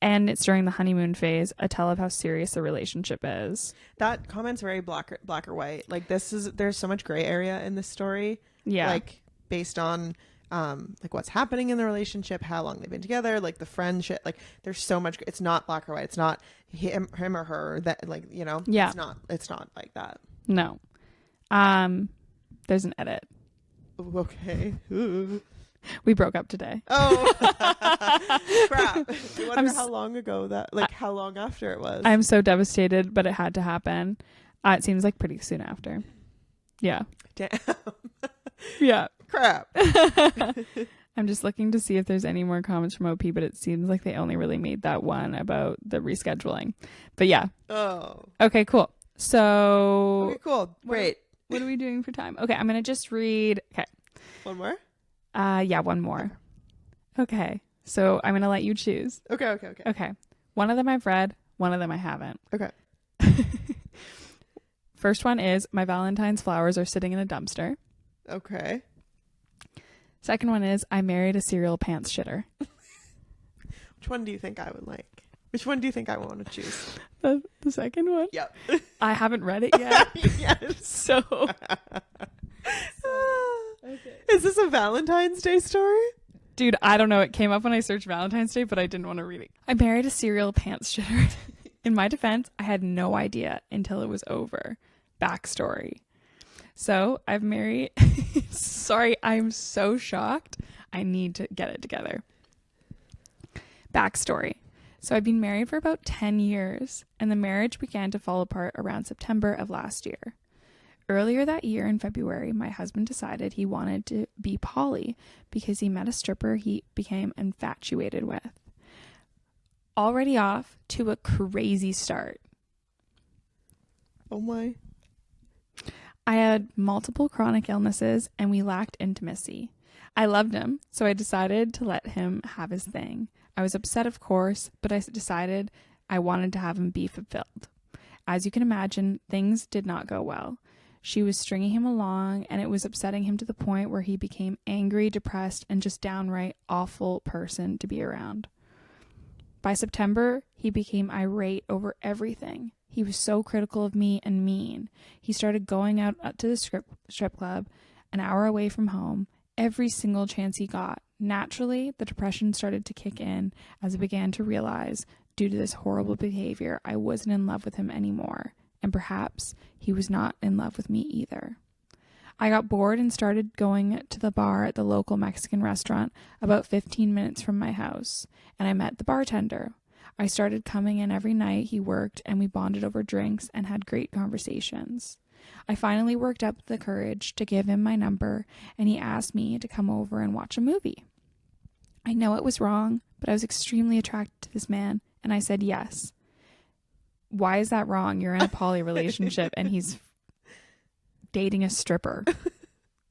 And it's during the honeymoon phase, a tell of how serious the relationship is. That comment's very black or white. Like, there's so much gray area in this story. Yeah. Like, based on like what's happening in the relationship, how long they've been together, like the friendship, like there's so much. It's not black or white. It's not him or her, that, like, you know. Yeah. It's not like that. No. There's an edit. Okay. We broke up today. Oh, crap. I wonder how long ago how long after it was. I'm so devastated, but it had to happen. It seems like pretty soon after. Yeah. Damn. Yeah. Crap. I'm just looking to see if there's any more comments from OP, but it seems like they only really made that one about the rescheduling. But yeah. Oh. Okay, cool. So. Okay, cool. Great. What are we doing for time? Okay, I'm going to just read. Okay. One more? Yeah, one more. Okay. So I'm going to let you choose. Okay. One of them I've read, one of them I haven't. Okay. First one is, my Valentine's flowers are sitting in a dumpster. Okay. Second one is, I married a serial pants shitter. Which one do you think I would like? Which one do you think I want to choose? The second one? Yep. I haven't read it yet. Yes. So. Okay. Is this a Valentine's Day story? Dude, I don't know. It came up when I searched Valentine's Day, but I didn't want to read it. I married a serial pants shitter. In my defense, I had no idea until it was over. Backstory. So I've married... Sorry, I'm so shocked. I need to get it together. Backstory. So I've been married for about 10 years, and the marriage began to fall apart around September of last year. Earlier that year in February, my husband decided he wanted to be poly because he met a stripper he became infatuated with. Already off to a crazy start. Oh my. I had multiple chronic illnesses and we lacked intimacy. I loved him, so I decided to let him have his thing. I was upset, of course, but I decided I wanted to have him be fulfilled. As you can imagine, things did not go well. She was stringing him along, and it was upsetting him to the point where he became angry, depressed, and just downright awful person to be around. By September, he became irate over everything. He was so critical of me and mean. He started going out to the strip club an hour away from home every single chance he got. Naturally, the depression started to kick in as I began to realize, due to this horrible behavior, I wasn't in love with him anymore. And perhaps he was not in love with me either. I got bored and started going to the bar at the local Mexican restaurant about 15 minutes from my house, and I met the bartender. I started coming in every night he worked, and we bonded over drinks and had great conversations. I finally worked up the courage to give him my number, and he asked me to come over and watch a movie. I know it was wrong, but I was extremely attracted to this man, and I said yes. Why is that wrong? You're in a poly relationship and he's dating a stripper.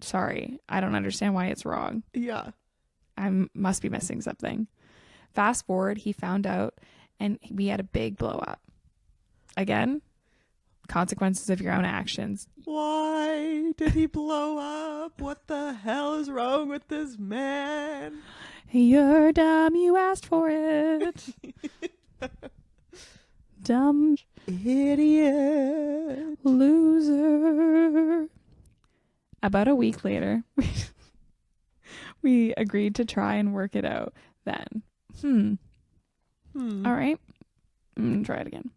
Sorry, I don't understand why it's wrong. Yeah. I must be missing something. Fast forward, he found out and we had a big blow up. Again, consequences of your own actions. Why did he blow up? What the hell is wrong with this man? You're dumb, you asked for it. Dumb idiot loser. About a week later, we agreed to try and work it out then. All right. Try it again.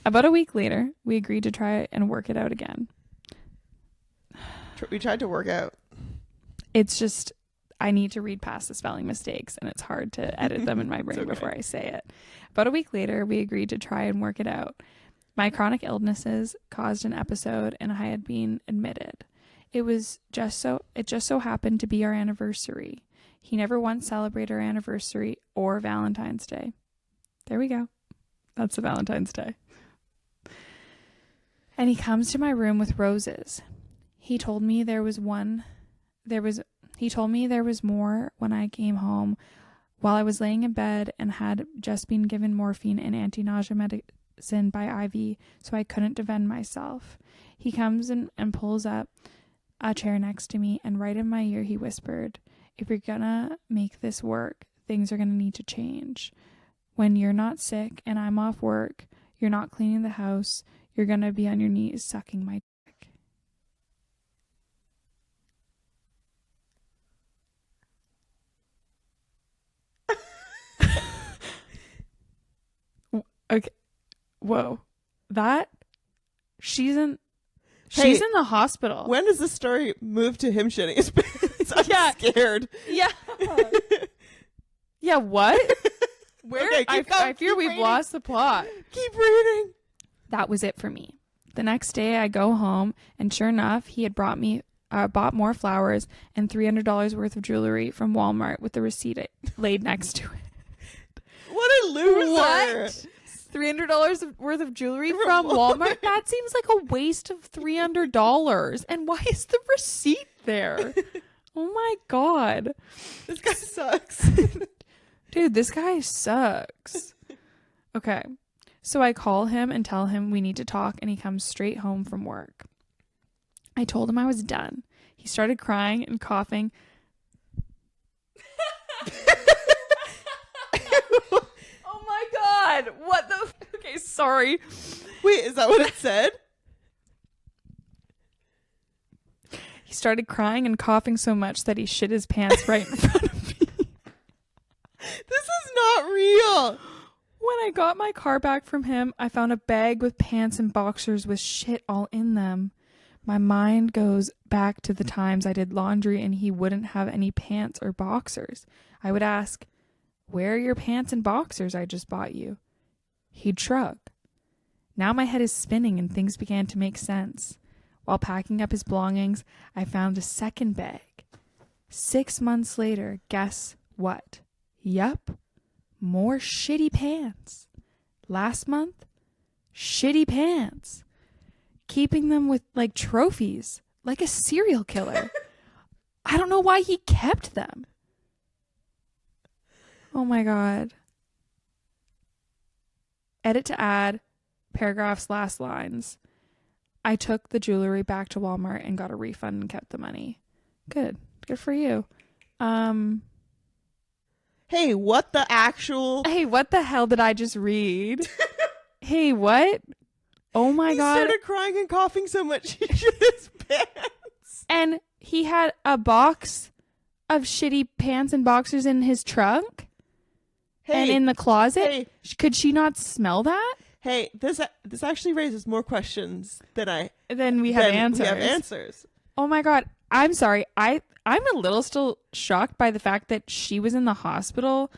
About a week later, we agreed to try and work it out again. We tried to work out. It's just, I need to read past the spelling mistakes, and it's hard to edit them in my brain before I say it. About a week later, we agreed to try and work it out. My chronic illnesses caused an episode, and I had been admitted. It just so happened to be our anniversary. He never once celebrated our anniversary or Valentine's Day. There we go. That's the Valentine's Day. And he comes to my room with roses. He told me there was more when I came home while I was laying in bed and had just been given morphine and anti-nausea medicine by IV, so I couldn't defend myself. He comes and pulls up a chair next to me, and right in my ear he whispered, "If you're gonna make this work, things are gonna need to change. When you're not sick and I'm off work, you're not cleaning the house, you're gonna be on your knees sucking my dick." Okay. Whoa. She's in the hospital. When does this story move to him shitting his pants? I'm scared. Yeah. Yeah, what? Where? Okay, I fear we've lost the plot. Keep reading. That was it for me. The next day I go home, and sure enough, he had bought more flowers and $300 worth of jewelry from Walmart with the receipt laid next to it. What a loser. What? $300 worth of jewelry from Walmart? That seems like a waste of $300. And why is the receipt there? Oh my God. This guy sucks. Dude, this guy sucks. Okay. So I call him and tell him we need to talk, and he comes straight home from work. I told him I was done. He started crying and coughing. Oh my God. What the? Okay, sorry. Wait, is that what it said? He started crying and coughing so much that he shit his pants right in front of me. This is not real. When I got my car back from him, I found a bag with pants and boxers with shit all in them. My mind goes back to the times I did laundry and he wouldn't have any pants or boxers. I would ask, "Where are your pants and boxers I just bought you?" He'd shrug. Now my head is spinning and things began to make sense. While packing up his belongings, I found a second bag. 6 months later, guess what? Yup, more shitty pants. Last month, shitty pants. Keeping them with like trophies, like a serial killer. I don't know why he kept them. Oh my God. Edit to add, paragraph's last lines. I took the jewelry back to Walmart and got a refund and kept the money. Good. Good for you. Hey, what the actual? Hey, what the hell did I just read? Hey, what? Oh my God. He started crying and coughing so much he shit his pants. And he had a box of shitty pants and boxers in his trunk. Hey, and in the closet. Hey, could she not smell that? Hey, this actually raises more questions than we have answers. Oh my God. I'm sorry. I'm a little still shocked by the fact that she was in the hospital,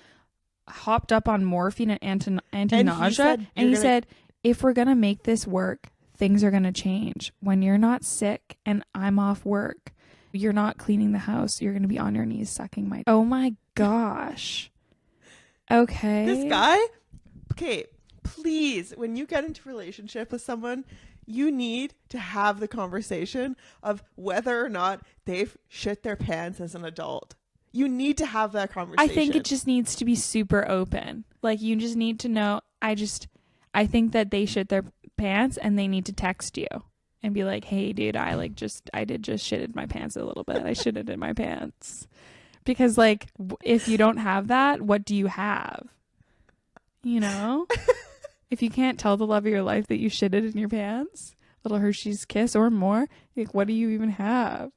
hopped up on morphine and anti-nausea. And he said, if we're going to make this work, things are going to change. When you're not sick and I'm off work, you're not cleaning the house. You're going to be on your knees sucking my... Oh my gosh. Okay. This guy? Okay, please, when you get into a relationship with someone, you need to have the conversation of whether or not they've shit their pants as an adult. You need to have that conversation. I think it just needs to be super open. Like, you just need to know, I think that they shit their pants and they need to text you and be like, hey dude, I did just shit in my pants a little bit. I shitted in my pants. Because like, if you don't have that, what do you have? You know? If you can't tell the love of your life that you shitted in your pants, little Hershey's Kiss or more, like, what do you even have?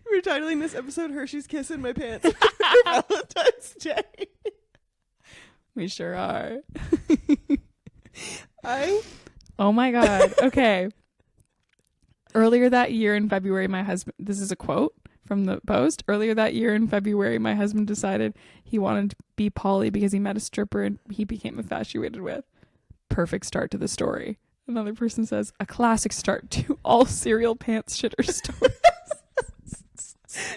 We're titling this episode Hershey's Kiss in My Pants for Valentine's Day. We sure are. Oh my God. Okay. Earlier that year in February, this is a quote from the post. Earlier that year in February, my husband decided he wanted to be poly because he met a stripper and he became infatuated with. Perfect start to the story. Another person says, a classic start to all serial pants shitter stories.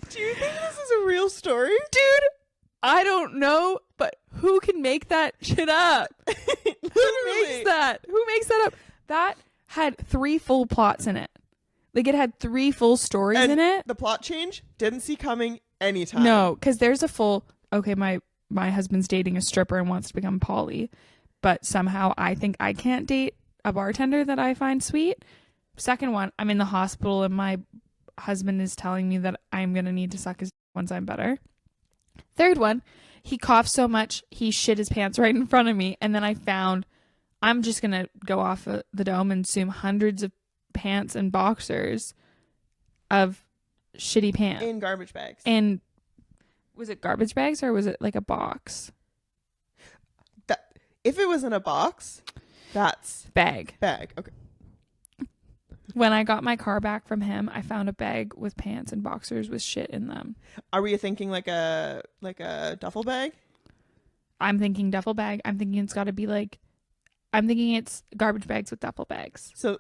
Do you think this is a real story? Dude, I don't know, but who can make that shit up? Who makes that? Who makes that up? That had 3 full plots in it. Like, it had 3 full stories in it. The plot change didn't see coming anytime. No, because there's a full, okay, my husband's dating a stripper and wants to become poly, but somehow I think I can't date a bartender that I find sweet. Second one, I'm in the hospital and my husband is telling me that I'm going to need to suck his once I'm better. Third one, he coughed so much he shit his pants right in front of me. And then I found, I'm just going to go off the dome and assume hundreds of pants and boxers of shitty pants. In garbage bags. And was it garbage bags or was it like a box? If it was in a box, that's... Bag. Okay. When I got my car back from him, I found a bag with pants and boxers with shit in them. Are we thinking like a duffel bag? I'm thinking duffel bag. I'm thinking it's got to be like, I'm thinking it's garbage bags with duffel bags. So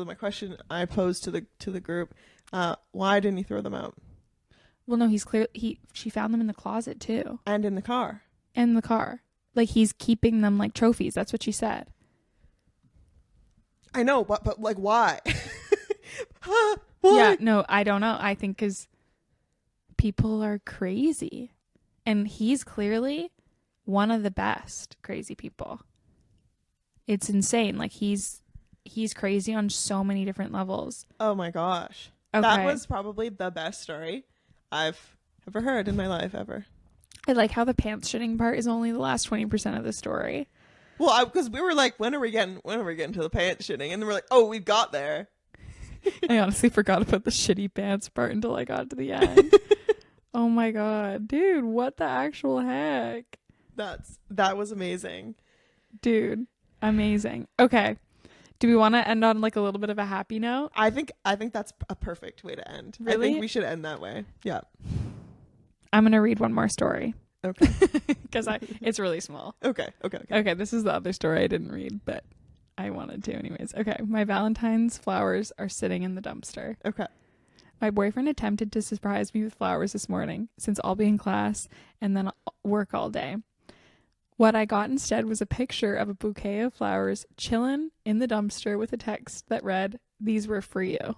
my question I posed to the group, why didn't he throw them out? Well, no, she found them in the closet too. And in the car. In the car. Like, he's keeping them like trophies. That's what she said. I know, but like, why? Why? Yeah, no, I don't know. I think because people are crazy. And he's clearly one of the best crazy people. It's insane. Like, he's crazy on so many different levels. Oh my gosh. Okay. That was probably the best story I've ever heard in my life ever. I like how the pants shitting part is only the last 20% of the story. Well, because we were like, when are we getting to the pants shitting? And then we're like, oh, we got there. I honestly forgot about the shitty pants part until I got to the end. Oh my god, dude, what the actual heck? That was amazing. Dude, amazing. Okay. Do we want to end on like a little bit of a happy note? I think that's a perfect way to end. Really? I think we should end that way. Yeah. I'm going to read one more story. Okay. Because it's really small. Okay. Okay, this is the other story I didn't read, but I wanted to anyways. Okay, my Valentine's flowers are sitting in the dumpster. Okay. My boyfriend attempted to surprise me with flowers this morning, since I'll be in class and then work all day. What I got instead was a picture of a bouquet of flowers chilling in the dumpster with a text that read, "These were for you."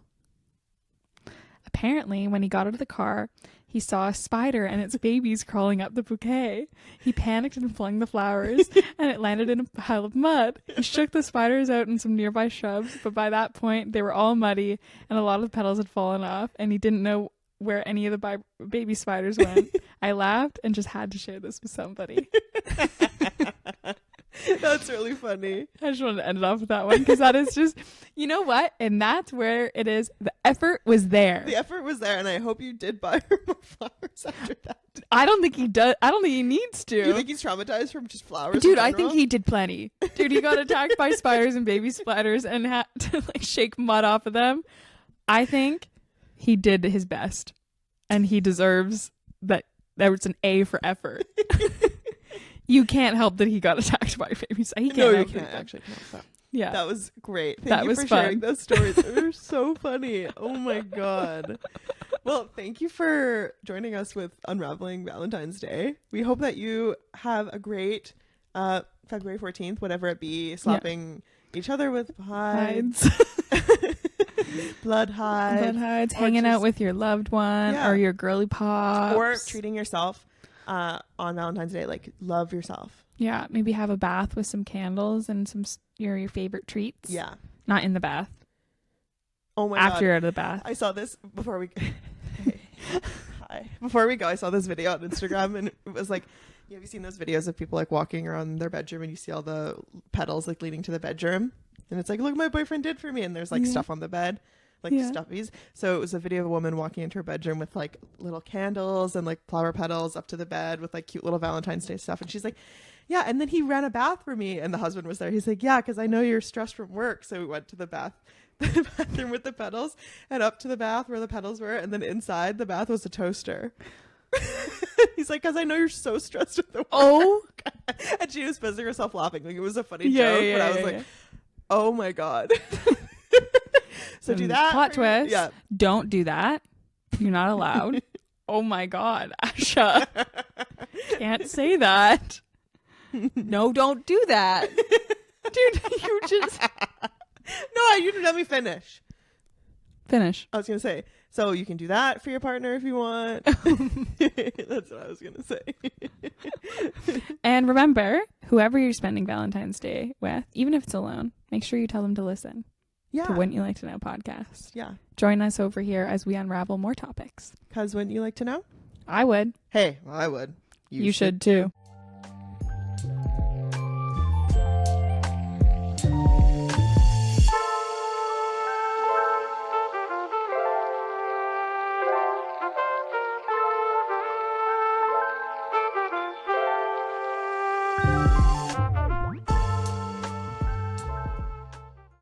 Apparently, when he got out of the car, he saw a spider and its babies crawling up the bouquet. He panicked and flung the flowers, and it landed in a pile of mud. He shook the spiders out in some nearby shrubs, but by that point, they were all muddy, and a lot of the petals had fallen off, and he didn't know where any of the baby spiders went. I laughed and just had to share this with somebody. That's really funny. I just wanted to end it off with that one because that is just, you know what? And that's where it is. The effort was there. The effort was there, and I hope you did buy her more flowers after that. I don't think he does. I don't think he needs to. You think he's traumatized from just flowers? Dude, I think he did plenty. Dude, he got attacked by spiders and baby spiders and had to like shake mud off of them. I think he did his best, and he deserves that. There was an A for effort. You can't help that he got attacked by babies. He can't. No, you help can't it. actually. No, Yeah, that was great. Thank That you was for fun. sharing those stories. They were so funny. Oh my god. Well, thank you for joining us with Unraveling Valentine's Day. We hope that you have a great February 14th, whatever it be, slapping each other with hides. Blood hides, hanging out with your loved one Yeah. or your girly pops, or treating yourself on Valentine's Day. Like, love yourself. yeah, maybe have a bath with some candles and some your favorite treats. Yeah. Not in the bath. Oh my After god. you're out of the bath. I saw this before we hi. Before we go, I saw this video on Instagram, and it was like, have you seen those videos of people like walking around their bedroom and you see all the petals like leading to the bedroom? And it's like, look what my boyfriend did for me, and there's like stuff on the bed, like stuffies. So it was a video of a woman walking into her bedroom with like little candles and like flower petals up to the bed with like cute little Valentine's Day stuff. And she's like, yeah, and then he ran a bath for me, and the husband was there. He's like, yeah, because I know you're stressed from work. So we went to the bathroom with the petals, and up to the bath where the petals were, and then inside the bath was a toaster. He's like, because I know you're so stressed with the work. Oh. And she was buzzing herself laughing. Like, it was a funny joke, but I was like, oh my god. So do that. Plot twist. Yeah. Don't do that. You're not allowed. Oh my god, Asha. Can't say that. No, don't do that. Dude, you just No, you didn't let me finish. finish. I was gonna say, so you can do that for your partner if you want. That's what I was gonna say. And remember, whoever you're spending Valentine's Day with, even if it's alone, make sure you tell them to listen Yeah. to Wouldn't You Like to Know podcast. Yeah. Join us over here as we unravel more topics. Because wouldn't you like to know? I would. Hey, well, I would. You should too.